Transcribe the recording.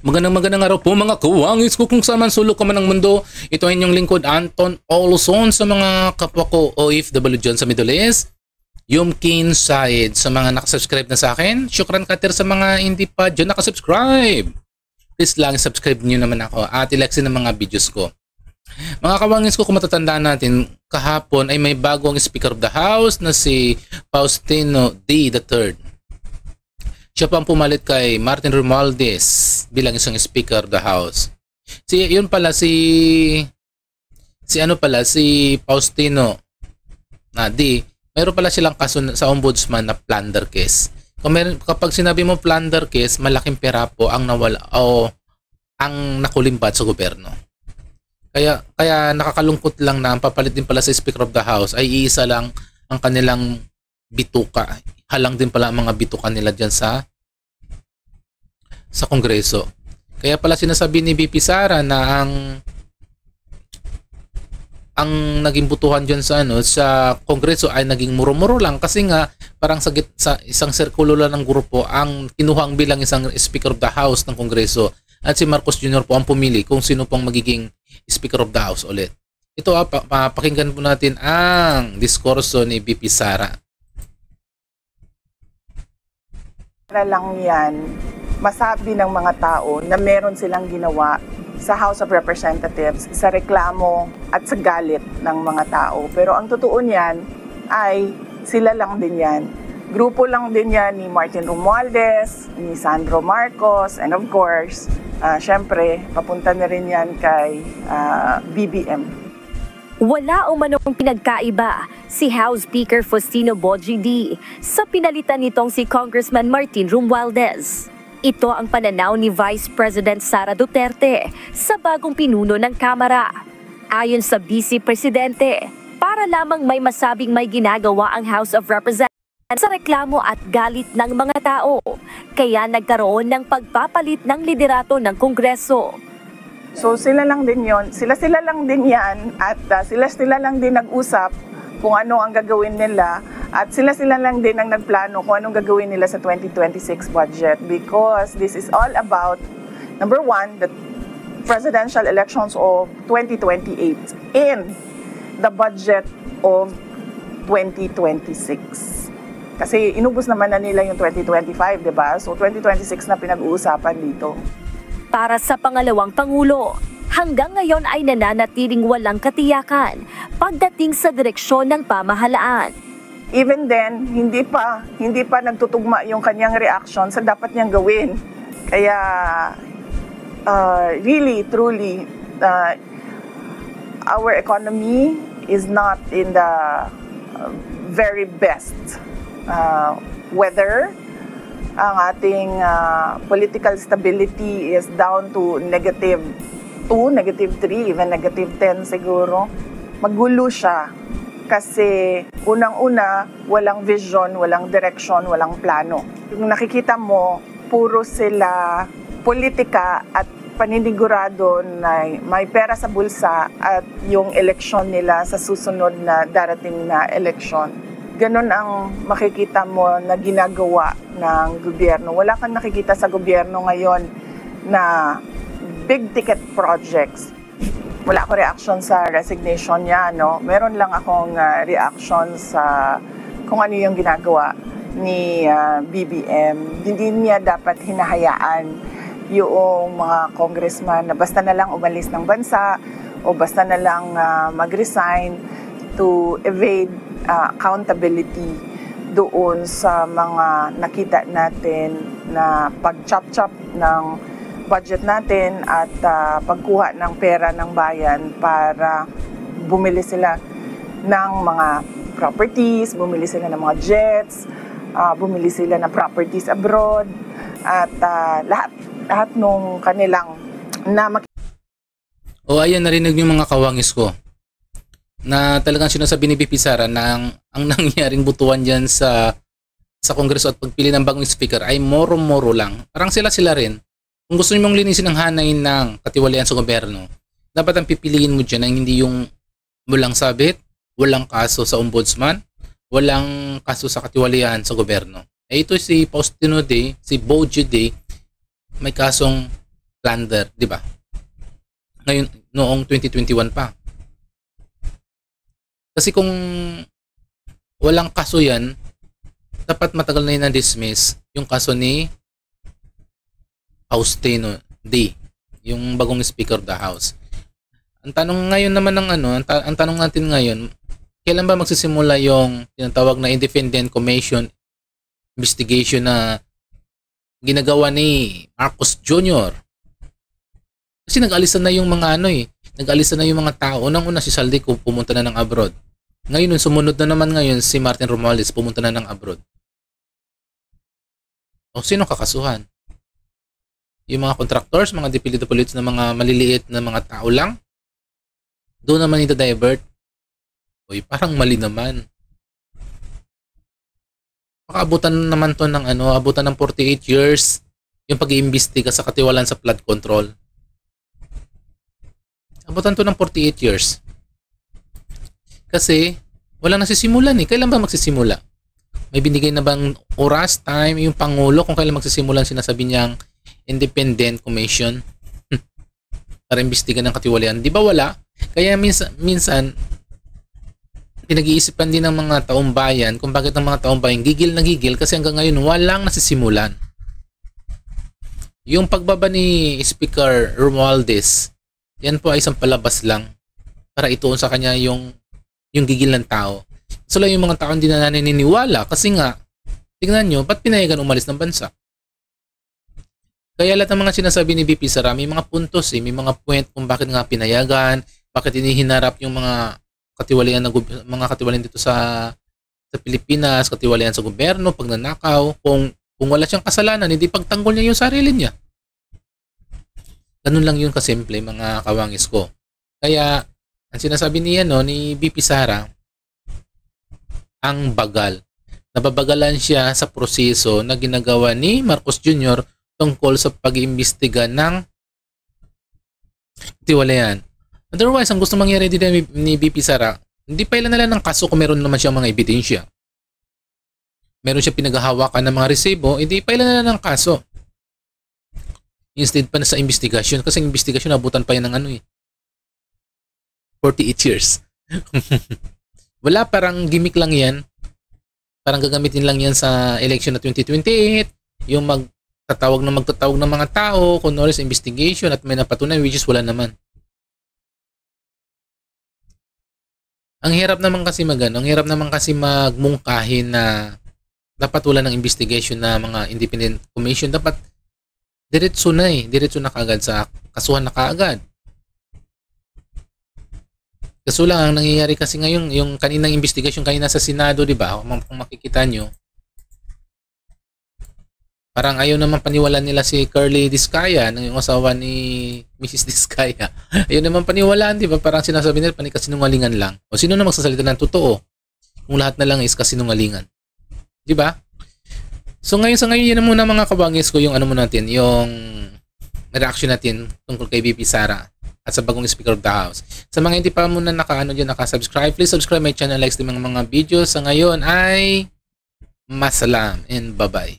Magandang araw po mga kawangis ko kung saan man sulok ka man ng mundo. Ito ay inyong lingkod Anton Olson sa mga kapwa ko OFW dyan sa Middle East. Yumkin Said sa mga nakasubscribe na sa akin. Syukran kater sa mga hindi pa dyan nakasubscribe. Please lang subscribe nyo naman ako at ilike ng mga videos ko. Mga kawangis ko, kung matatandaan natin, kahapon ay may bagong Speaker of the House na si Faustino D. III. Siya pa ang pumalit kay Martin Romualdez bilang isang Speaker of the House. Si Faustino D. Mayroon pala silang kaso sa ombudsman na plunder case. Kapag sinabi mo plunder case, malaking pera po ang nawala o ang nakulimbat sa gobyerno. Kaya nakakalungkot lang na ang papalit din pala sa Speaker of the House ay iisa lang ang kanilang bituka. Halang din pala ang mga bituka nila dyan sa Kongreso. Kaya pala sinasabi ni VP Sara na ang naging butuhan dyan sa Kongreso ay naging muro-muro lang kasi nga parang sa isang sirkulo lang ng grupo ang kinuhang bilang isang Speaker of the House ng Kongreso at si Marcos Jr. po ang pumili kung sino pong magiging Speaker of the House ulit. Ito pakinggan po natin ang diskurso ni VP Sara. Para lang yan, masabi ng mga tao na meron silang ginawa sa House of Representatives sa reklamo at sa galit ng mga tao. Pero ang totoo niyan ay sila lang din yan. Grupo lang din yan ni Martin Romualdez, ni Sandro Marcos, and of course, syempre, papunta na rin yan kay BBM. Wala umanong pinagkaiba si House Speaker Faustino Boji D sa pinalitan nitong si Congressman Martin Romualdez. Ito ang pananaw ni Vice President Sara Duterte sa bagong pinuno ng Kamara. Ayon sa Vice Presidente, para lamang may masabing may ginagawa ang House of Representatives sa reklamo at galit ng mga tao, kaya nagkaroon ng pagpapalit ng liderato ng Kongreso. So sila lang din yon, sila lang din yan at sila lang din nag-usap kung ano ang gagawin nila at sila lang din ang nagplano kung anong gagawin nila sa 2026 budget because this is all about, number one, the presidential elections of 2028 and the budget of 2026. Kasi inubos naman na nila yung 2025, di ba? So 2026 na pinag-uusapan dito. Para sa pangalawang Pangulo, hanggang ngayon ay nananatiling walang katiyakan pagdating sa direksyon ng pamahalaan. Even then, hindi pa nagtutugma yung kanyang reaction sa dapat niyang gawin. Kaya, really, truly, our economy is not in the very best weather. Ang ating political stability is down to -2, -3, even -10 siguro. Magulo siya kasi unang-una, walang vision, walang direction, walang plano. Yung nakikita mo, puro sila politika at paninigurado na may pera sa bulsa at yung eleksyon nila sa susunod na darating na eleksyon. Ganon ang makikita mo na ginagawa ng gobyerno. Wala kang nakikita sa gobyerno ngayon na big ticket projects. Wala akong reaction sa resignation niya, no? Meron lang akong reaction sa kung ano yung ginagawa ni BBM. Hindi niya dapat hinahayaan yung mga congressman na basta na lang umalis ng bansa o basta na lang mag-resign to evade accountability doon sa mga nakita natin na pag-chop-chop ng budget natin at pagkuha ng pera ng bayan para bumili sila ng mga properties, bumili sila ng mga jets, bumili sila ng properties abroad at lahat nung kanilang ayan, narinig niyo mga kawangis ko na talagang sinasabi ni VP Sara na ang nangyaring butuan dyan sa Kongreso at pagpili ng bagong speaker ay moro-moro lang. Parang sila rin. Kung gusto niyo mong linisin ang hanay ng katiwalian sa gobyerno, dapat ang pipiliin mo dyan ay hindi yung walang sabit, walang kaso sa ombudsman, walang kaso sa katiwalian sa gobyerno. Ito si Faustino D, si Boji D, may kasong plunder, di ba? Ngayon, noong 2021 pa. Kasi kung walang kaso yan, dapat matagal na yun na-dismiss yung kaso ni Faustino D, yung bagong Speaker of the House. Ang tanong ngayon naman ng ang tanong natin ngayon, kailan ba magsisimula yung tinatawag na Independent Commission investigation na ginagawa ni Marcos Jr.? Kasi nag-alisan na yung mga nag-alisan na yung mga tao. Unang-una si Saldico pumunta na ng abroad. Ngayon, sumunod na naman ngayon si Martin Romualdez pumunta na ng abroad. O sino kakasuhan? Yung mga contractors, mga dipilito-politos na mga maliliit na mga tao lang? Doon naman ito divert. Uy, parang mali naman. Makaabutan naman to ng abutan ng 48 years yung pag-iimbestiga sa katiwalaan sa flood control. Abutan to ng 48 years. Kasi walang nasisimulan eh. Kailan ba magsisimula? May binigay na bang oras, time, yung Pangulo kung kailan magsisimulan sinasabi niyang Independent Commission para imbestigan ng katiwalian? Di ba wala? Kaya minsan pinag-iisipan din ng mga taong bayan kung bakit ang mga taong bayan gigil na gigil kasi hanggang ngayon walang nasisimulan. Yung pagbaba ni Speaker Romualdez, yan po ay isang palabas lang para ituon sa kanya yung gigil ng tao. So lang yung mga tao hindi na naniniwala kasi nga, tingnan nyo, ba't pinayagan umalis ng bansa? Kaya lahat ng mga sinasabi ni VP Sara, may mga puntos may mga point kung bakit nga pinayagan, bakit inihinarap yung mga katiwalian dito sa Pilipinas, katiwalian sa gobyerno, pagnanakaw, kung wala siyang kasalanan, hindi pagtanggol niya yung sarili niya. Ganun lang yun kasimple mga kawangis ko. Kaya ang sinasabi niya ni VP Sara, ang bagal. Nababagalan siya sa proseso na ginagawa ni Marcos Jr. tungkol sa pag-iimbestiga ng katiwalian. Otherwise, ang gusto mangyari din ni VP Sara, hindi pa ilan na lang ng kaso kung meron naman siyang mga ebidensya. Meron siya pinaghahawakan ng mga resibo, hindi pa ilan na lang ng kaso. Instead pa na sa investigasyon, kasi investigasyon abutan pa yan ng 48 years. Wala, parang gimmick lang yan. Parang gagamitin lang yan sa election na 2028, yung magtatawag ng mga tao, kunwari sa investigation at may napatunayan, which is wala naman. Ang hirap naman kasi magmungkahin na dapat wala ng investigation na mga independent commission. Dapat diretso na kaagad sa kasuhan na kaagad. Kaso lang, ang nangyayari kasi ngayon, yung kaninang investigation kanina sa Senado, di ba? Kung makikita nyo, parang ayaw naman paniwalaan nila si Curly Discaya, yung asawa ni Mrs. Discaya. Ayaw naman paniwalaan, di ba? Parang sinasabi nila, panikasinungalingan lang. O sino na magsasalita ng totoo? Kung lahat na lang is kasinungalingan. Di ba? So ngayon, yan na muna mga kabangis ko yung yung reaction natin tungkol kay VP Sara at sa bagong Speaker of the House. Sa mga hindi pa muna nakasubscribe, please subscribe my channel, likes din mga videos. Sa ngayon ay masalam and bye-bye.